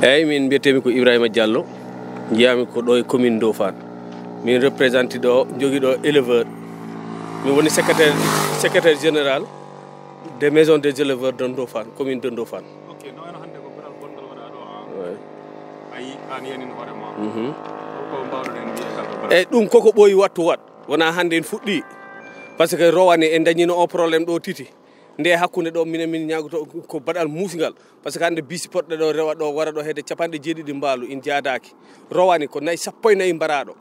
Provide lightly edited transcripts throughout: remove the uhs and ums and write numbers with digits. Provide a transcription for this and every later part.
eyyi min mbiyetemi ko Ibrahima Diallo jiyami ko ɗo e commune Ndoffane min représente ɗo jogui ɗo éleveur mi woni secrétaire général des maisons des éleveurs de Ndoffane commune de Ndoffane. Ok, no eno hande ko ɓural gongal waɗa ɗo ayi an yenin hoorema ko mbawɗoɗen mbiye kalko eyyi ɗum koko ɓooyi wattu wat wona hande en fuɗɗi par ce que rowane en dañino o probléme ɗo titi nde hakkunde ɗo minen min ñagoto ko baɗal musgal par ce que hande bisi poɗɗe ɗo rewa ɗo wara ɗo hedde capanɗe jeeɗiɗi mbaalu in jaadaki rowani ko nayi sappo e nayyi mbaraɗo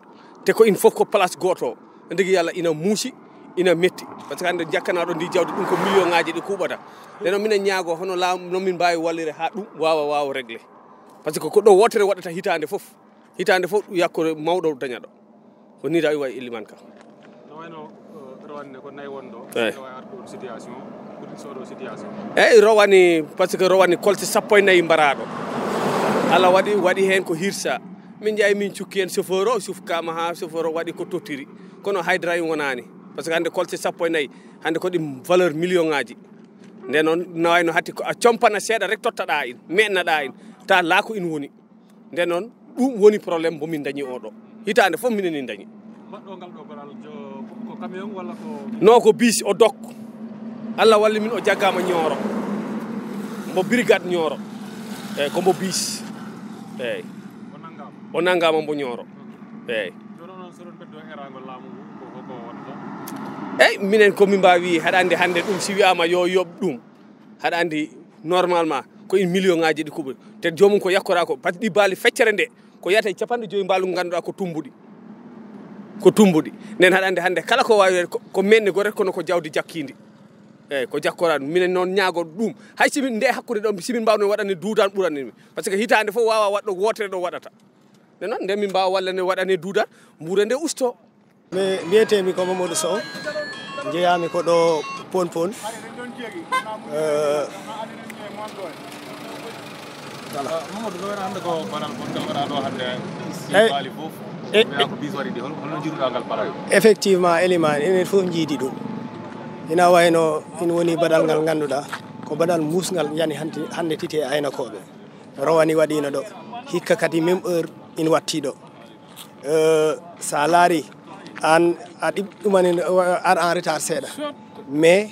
te ko in foof ko place goto o ndigui yallah ina muusi ina metti par ce que hande jakkanaɗo ndi jawdi ɗum ko million ngaji ɗi kuɓata nden noon minen ñaago hono laamu nomin mbawi wallire ha ɗum wawa réglé par ce que ko ɗo wotere waɗata hitande foof yakko mawɗo daña ɗo ko ni tawi way illiman ka no wayno rowanne ko nayi wonɗo wawi arde ɗum situation eyyi rowani par ce que rowani kolte sappo e nayyi mbaraɗo Allah waɗi hen ko hirsa min jeeyi min cukki hen chauffeur o sufkama ha chauffeur o waɗi ko tottiri kono haydara wonani par ce que hande kolte sappo e nayyi hande ko ɗi valeur million ngaji nden noon no wayno hatti a compana seeɗa rek tottaɗa in mennaɗa in ta laako in woni nden noon ɗum woni probléme bomin dañi oɗo hitande foof minen en dañi mbaɗɗo ngal ɗo baral ko camion walla ko non ko bis o dok Allah walli min o jaggama Nioro mbo brigade Nioro eyyi ko mbo bis eyyi o nanggama mbo Nioro eyyi eyyi minen komin mbawi haɗa andi hande ɗum si wiyama yo yoɓ ɗum haɗa andi normalement ko in million ngaji ɗi kuɓe te jomum ko yakkora ko par ce que ɗi baali feccere nde ko yiyata 50 mbaalu ganduɗa ko tumbuɗi nden haɗa andi hande kala ko wawi ko menni go rek kono ko jawdi jakkidi eyyi ko jakkora ɗum minen noon ñaago ɗum hay simin nde hakkude ɗo simin mbawno waɗane duudan ɓuranimi par ce que hitande fof wawa waɗɗo wotere ɗo waɗata nden noon nden min mbawa wallane waɗane duudan ɓuura nde usto mi mbiyetemi ko Mamadou Sow jeeyami ko ɗo pon Mamadou no wayno hande ko banal gongal waɗa ɗo hande baali fof ko bis waɗi ɗi holno jiiruɗa ngal balal effectivement Elimane enen fof jiidi ɗum ina wayno in woni baɗal ngal ganduɗa ko baɗal musgal yani hande titi e aynakoɓe rowani waɗino ɗo hikka kadi même heure in watti ɗo sa laari an a ɗumani ar en retard seeɗa mais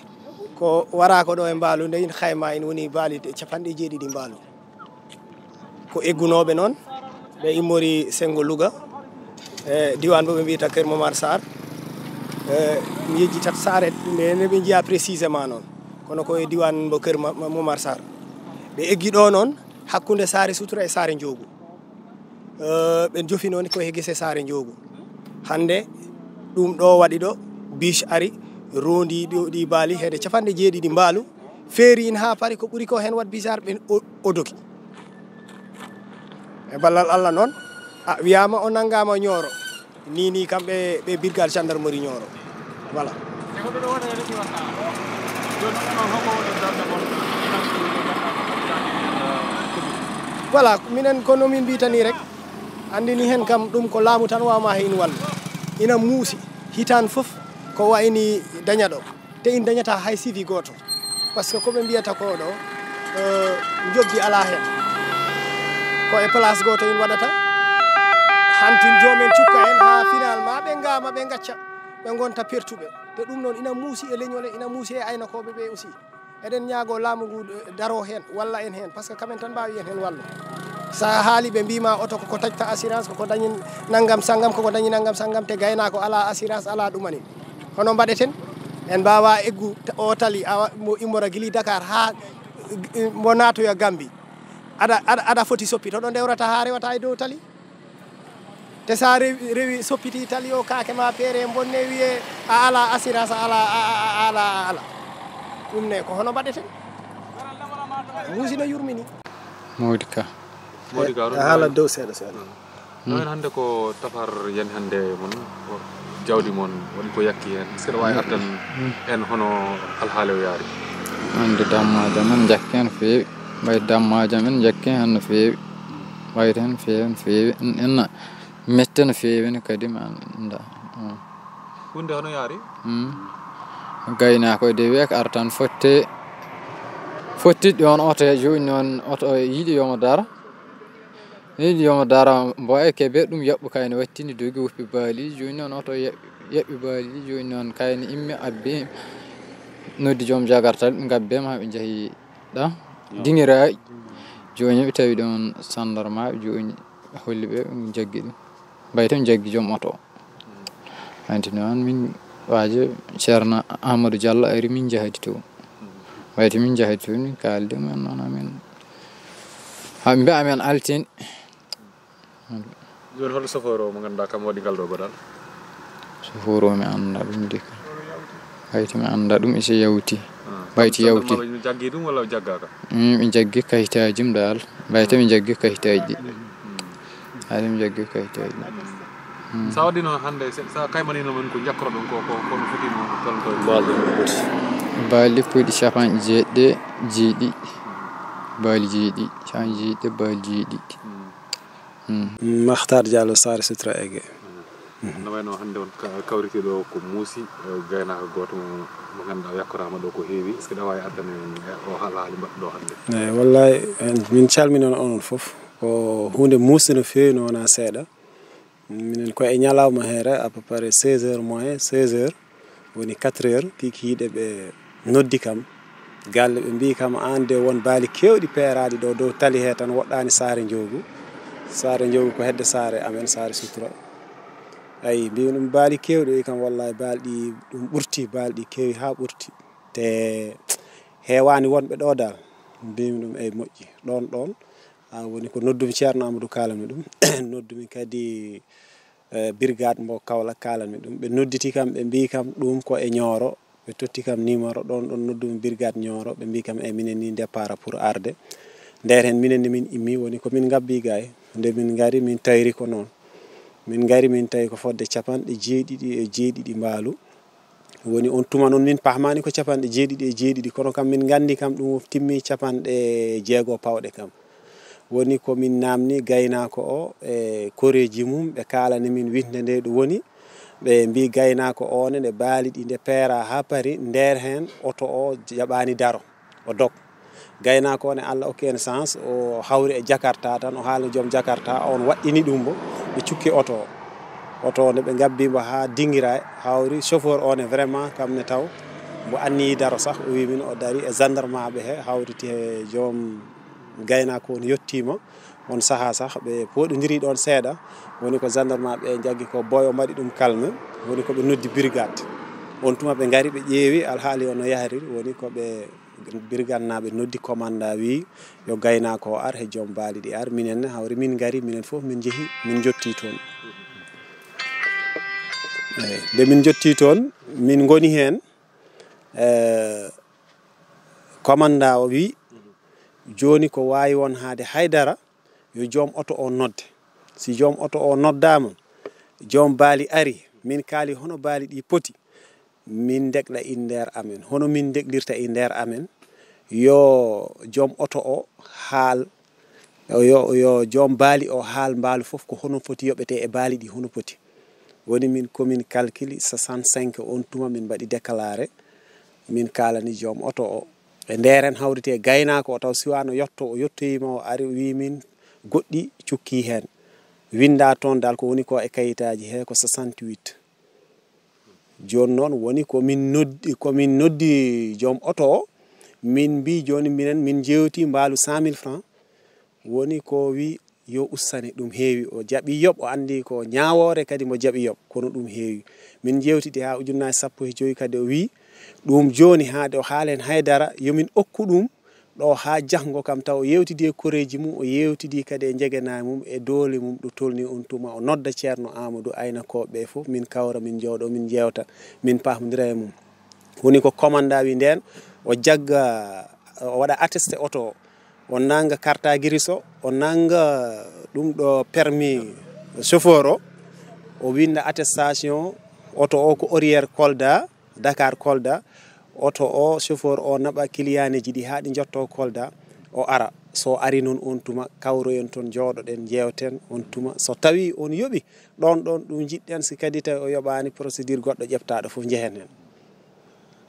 ko wara ko ɗo e mbaalu nde in hayma in woni baali 70 mbaalu ko eggunoɓe noon ɓe immori sengo Louga e diwan bo ɓe mbiyata Kër Momar Sarr mi yejjitat Sarr nde ɓe jiya précisément noon kono koye diwan mo Kër Momar Sarr ɓe eggi ɗo noon hakkunde Saare Sutura e Saare Njoogu ɓe jofi noon koye gese Saare Njoogu hande ɗum ɗo waɗi ɗo biche ari rondi ɗi baali hedde 70 mbaalu feeri in ha pari ko ɓuuri ko hen wat bizarre ɓe odoki e ballal Allah noon wiyama o nanggama Nioro ni kamɓe ɓe brigade gendarmerie Nioro voilà voilà minen kono min mbitani rek andini hen kam ɗum ko laamu tan wawma hen wallu ina muusi hitan foof ko wayni daña ɗo te in dañata hay sivi goto par ce que koɓe mbiyata ko ɗo joggi ala hen ko e place goto in waɗata hantin jomen cukka en ha finalement ɓe gama ɓe gacca ɓe gonta pertuɓe te ɗum noon ina muusi e leñole ina muusi e aynakoɓe ɓe aussi eɗen ñaago laamu ngu daro hen walla en hen par ce que kamen tan mbawi en hen wallu sa haali ɓe mbima oto koko taƴta assurance koko dañi naggam sanggam koko dañi naggam sanggam te gaynako ala assurance ala ɗumani hono mbaɗeten en mbawa eggu o tali mo immora guili Dakar ha mo natoya Gambie aɗa foti soppito ɗo ndewrata ha rewata e dow tali te sa rewi soppiti tali o kake ma peere bonne wiye a ala assurance ala ɗum ne ko hono mbaɗeten muusino yurmini Mody Ka haala dow seeɗa no hen hande ko tafar yani hande mon jawdi mon woni ko yakki hen seɗa wawi ardan en hono alhaali o yaari hande dammaji amen jakki hen feewi way dammaji amen jakki hen no feewi wayta hen feewi en mette no feewi kadi mi anda hunde hono yaari gaynako de wiya ko artan fotti on oto joni noon oto yiiɗi yomo dara Ni yoma dara mbo e kebe dum yabbu kayne wattini dogi wufbi baali joni non oto yabbi baali joni non kayne imme abbe noddi joom jagartal ngabbe ma be jahi da Ndinguiraye joni be tawi don sandarma joni holli be jaggi dum baytam jaggi joom oto anti non min waaje Ceerno Amadou Diallo ari min jahati to baytam min jahati to ni kalde man non amen hambe amen altin joni hol soforo mo ganda kam wadi galdo godal soforo mi anda dum dik hayti mi anda dum isi yawti bayti yawti mi jaggi dum wala jaggaka mi jaggi kaytaajim dal baytam mi jaggi kaytaaji ali mi jaggi kaytaaji sa wadi no hande sa kaymani no men ko jakkoro don ko no foti no ton to baali pudi chapan jeedde jiidi baali jiidi chan jiidi baali jiidi Makhtar Diallo Sare Sutra Ege no wayno hande on kawriti do ko muusi gayna ko goto mo ganda yakkorama do ko heewi est ce que da way adane o halaali baddo hande wallahi min calminon onon fof ko hunde muusi no feewi no wona seeda minen ko e nyalawma here à peu près 16h moins 16h woni 4h kiki hide be noddi kam galle be mbi kam ande won baali kewdi peeraadi do tali he tan woddani saare njogu ko hedde saare amen Sare Sutra ay mbi dum baali kewdi kam wallahi baaldi dum burti baaldi kewi ha burti te hewani wonbe do dal mbi dum e moƴƴi don woni ko noddumi Ceerno Amadou kalanmi dum noddumi kadi brigade mo Kaolack kalanmi dum be nodditi kam be mbi kam dum ko e Nioro be totti kam numéro don noddumi brigade Nioro be mbi kam e minen ni départ pour arde nder hen minen ni min immi woni ko min gabbi gay nde min ngari min tayri ko non min ngari min tawi ko fodde capanɗe jeeɗiɗi mbaalu woni on tuma non min pahmani ko capanɗe jeeɗiɗi kono kam min gandi kam ɗum timmi capanɗe jeego pawɗe kam woni ko min namni gaynako o e koreji mum ɓe kalani min winde nde ɗum woni ɓe mbi gaynako o ne baali ɗi nde peera ha pari nder hen oto o jaɓani daro o dog gaynako ne Allah okki en sens o hawri e Jakarta tan o haali joom Jakarta on waɗɗini ɗum bo ɓe cukki oto ne ɓe gabbimo ha Ndinguiraye hawri chauffeur o ne vraiment kam ne taw mo anni daro sax o wi min o dari e gendarme ɓe he hawriti e joom gaynako on yettima on saha sax ɓe poɗodiri ɗon seeɗa woni ko gendarme ɓe jaggi ko boyo mbaɗi ɗum calme woni ko ɓe noddi brigade on tuma ɓe ngari ɓe ƴeewi alhaali ono yahriri woni ko ɓe brigade naɓe noddi commandant wi yo gaynako o ar he joom baali ɗi ar minen hawri min ngari minen fof min jeehi min jotti toon nde min jotti toon min goni hen commandant o wi joni ko wawi won haade haydara yo joom oto o nodde si joom oto o noddama joom baali ari min kaali hono baali ɗi poti min degɗa i nder amen hono min deglirta i nder amen yo joom oto o haal yo joom baali o haal mbaalu fof ko hono foti yoɓete e baali ɗi hono poti woni min komin calcule 65 on tuma min mbaɗi déclaré min kalani joom oto o e nderen hawrite gaynako o taw siwano yotto o yettoyima o ari wi min goɗɗi cukki hen winda toon dal ko woni ko e kayitaji he ko 68 joni noon woni komin noddi joom oto o min mbi joni minen min jewti mbaalu 100 000 francs woni ko wi yo ustane ɗum heewi o jaɓi yob o andi ko ñawore kadi mo jaɓi yob kono ɗum heewi min jewtidi ha ujunnaje 15 kadi o wi ɗum joni haade o haalen haydara yomin okku ɗum ɗo ha janggo kam taw o yewtidi e koreji mum o yewtidi kadi e jegenayi mum e doole mum ɗo tolni on tuma o nodda Ceerno Amadou aynakoɓe fof min kawra min jewɗo min jewta min pamdira e mum woni ko commanda wi nden o jagga o waɗa attesté oto o nanga carte grise o nanga ɗum ɗo permis chauffeur o winda attestation oto o ko horaire Kolda Dakar Kolda oto o chauffeur o naɓa kiliyaneji ɗi ha ɗi jotto Kolda o ara so ari noon on tuma kawroyen toon jooɗoɗen jewten on tuma so tawi on yoɓi ɗon ɗum jiɗɗen si kadi tawi o yoɓani procédure goɗɗo ƴeftaɗo foof jehen hen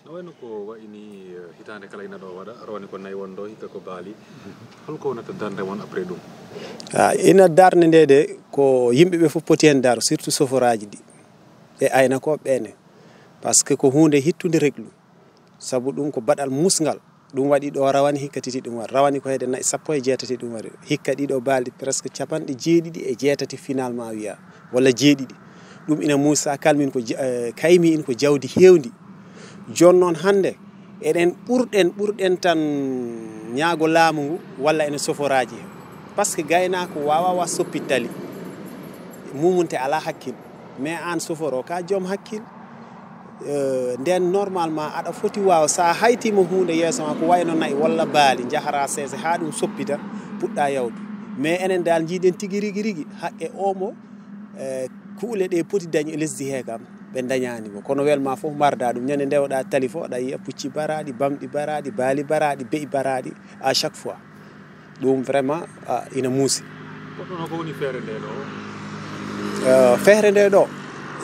no wayno ko wayni hitande kala ina ɗo waɗa rawani ko nayi wonɗo hikka ko baali holko wonata darde won après ɗum ina darde nde de ko yimɓeɓe fof poti hen daro surtout soforaji ɗi e aynakoɓe ɓene par ce que ko hunde hittude reglu saabu ɗum ko baɗal musgal ɗum waɗi ɗo rawani hikka titi ɗum waɗi rawani ko hedde 17 ɗum waɗi hikka ɗiɗo balɗe presque capanɗe 7 finalement wiya walla 7 ɗum ina muusa kalmin ko kaymi in ko jawdi hewndi joni noon hande eɗen ɓurɗen tan ñaago laamu ngu walla ene soforaji par ce que gaynako wawa soppittali mumunte ala hakkil mais an soforo ka joom hakkil nden normalement aɗa foti wawa sa haytima hunde yeeso ma ko wayno nayi walla baali jahara sese ha ɗum soppita puɗɗa yawdu mais enen dal jiiɗen tigui rigui haqqe omo kuule ɗe poti dañi e lesdi he kam ɓe dañanimo kono welma fof marda ɗum ñande ndewɗa tali fo aɗa yiya pucci baraɗi bamɗi baraɗi baali baraɗi beyi baraɗi à chaque fois ɗum vraiment ina muusi goɗɗo ko woni feere nde ɗo feere nde ɗo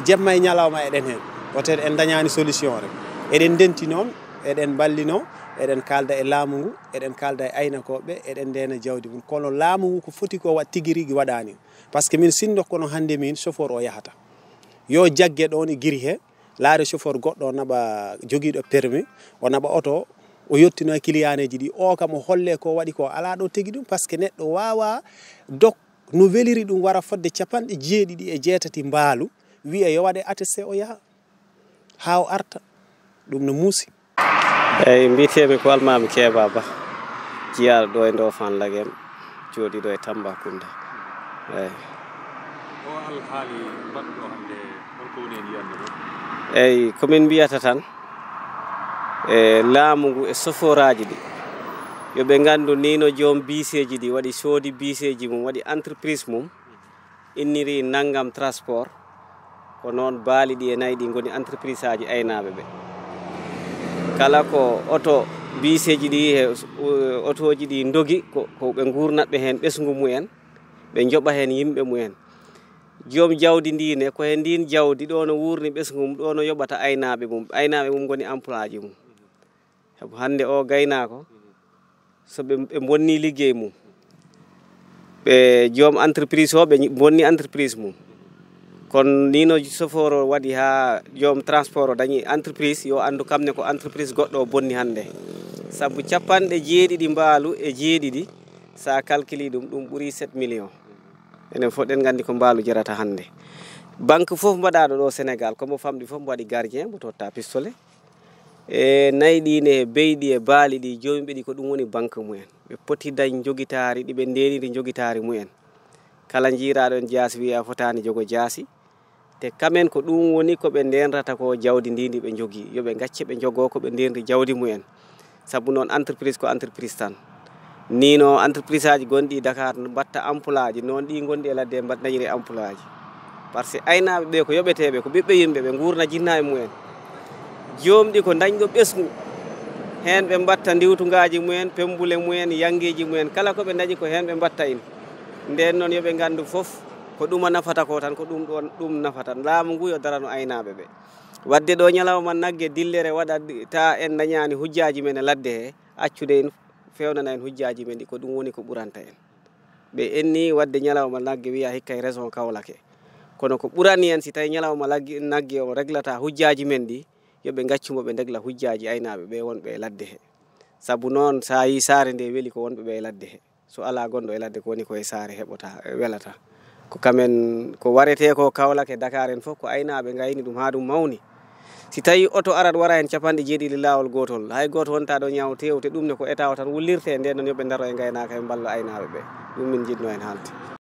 jemma e ñalawma eɗen hen peut être en dañani solution rek eɗen denti noon eɗen ballino eɗen kalda e laamu ngu eɗen kalda e aynakoɓe eɗen ndena jawdi mum kono laamu ngu ko foti ko wat tigui rigui waɗani par ce que min sinno kono hande min chauffeur o yahata yo jagge ɗon e guiri he laare chauffeur goɗɗo o naɓa joguiɗo permis o naɓa auto o yettino e cliyaneji ɗi o kam o holle ko waɗi ko ala ɗo tigui ɗum par ce que neɗɗo wawa dok no weliri ɗum wara fodde 7 mbaalu wiya yo waɗe attesté o yaha ha o arta ɗum no muusi eyyi mbitemi ko almami Keeba Ba jiyaɗo ɗo e Ndoffane Laghem jooɗiɗo e Tambacounda eyyi o alhaali mbaɗɗo hande holko woni hen yiyande ɗo eyyi komin mbiyata tan e laamu ngu e soforaji ɗi yoɓe gandu ni no joom biseji ɗi waɗi soodi biseji mum waɗi entreprise mum inniri naggam transport ko noon baali ɗi e nayyi ɗi goni entreprise aji aynaɓe ɓe kala ko auto biseji ɗi e autoji ɗi dogi ko ɓe gurnatɓe hen ɓesgu mumen ɓe joɓa hen yimɓe mumen joom jawdi ndine ko hen ndin jawdi ɗo no wurni ɓesgu mum ɗo no yoɓata aynaɓe mum goni emploi ji mum saabu hande o gaynako so ɓe bonni liggey mum ɓe joom entreprise o ɓe bonni entreprise mum kono nino chauffeur o waɗi ha joom transport o dañi entreprise yo andu kamne ko entreprise goɗɗo o bonni hande saabu 7 mbaalu e 7 sa calculi ɗum ɓuuri 7 millions enen fof ɗen gandi ko mbaalu jarata hande banque fof mbaɗaɗo ɗo Sénégal komo famɗi fof mbo waɗi gardien mbo totta pistolet e nayyi ɗi ne beyɗi e baali ɗi jomiɓe ɗi ko ɗum woni banque mumen ɓe poti dañ jogitari ɗiɓe ndeniri jogitari mumen kala jiraɗo en jaasi wiya fotani jogo jaasi te kamen ko ɗum woni ko ɓe ndenrata ko jawdi ndi ɓe jogui yoɓe gacce ɓe jogo ko ɓe ndenri jawdi mumen saabu noon entreprise ko entreprise tan ni no entreprise aji gonɗi Dakar mbatta emploi ji noon ɗi gonɗi e ladde dañiri emploi ji par ce que aynaɓe ɓe ko yoɓeteɓe ko ɓiɓɓe yimɓe ɓe gurna jinna e mumen jomɗi ko dañɗo ɓesgu hen ɓe mbatta ndiwtugaji mumen pembule mumen yangueji mumen kala ko ɓe dañi ko hen ɓe mbatta in nden noon yoɓe gandu foof ko ɗuma nafata ko tan ko ɗum nafata laamu ngu yo darano aynaɓe ɓe wadde ɗo ñalawma nagge dillere waɗa ta en dañani hujjaji men e ladde he accude en fewnana en hujjaji men ɗi ko ɗum woni ko ɓuranta en ɓe enni wadde ñalawma nagge wiya hikka e raison Kaolack kono ko ɓurani en si tawi ñalawma nagge o reglata hujjaji men ɗi yoɓe gaccumo ɓe degla hujjaji aynaɓe ɓe wonɓe e ladde he saabu noon sa yi saare nde weeli ko wonɓe ɓe e ladde he so ala gonɗo e ladde ko woni koye saare heɓota welata ko kamen ko warete ko Kaolack e Dakar en fof ko aynaɓe gayni ɗum ha ɗum mawni si tawi auto arat wara hen 7 lawol gotol hay goto wonta ɗo ñaw tewte ɗum ne ko état o tan wullirte nden noon yoɓe daro e gaynaka e ballo aynaɓe ɓe ɗum min jinno hen haalde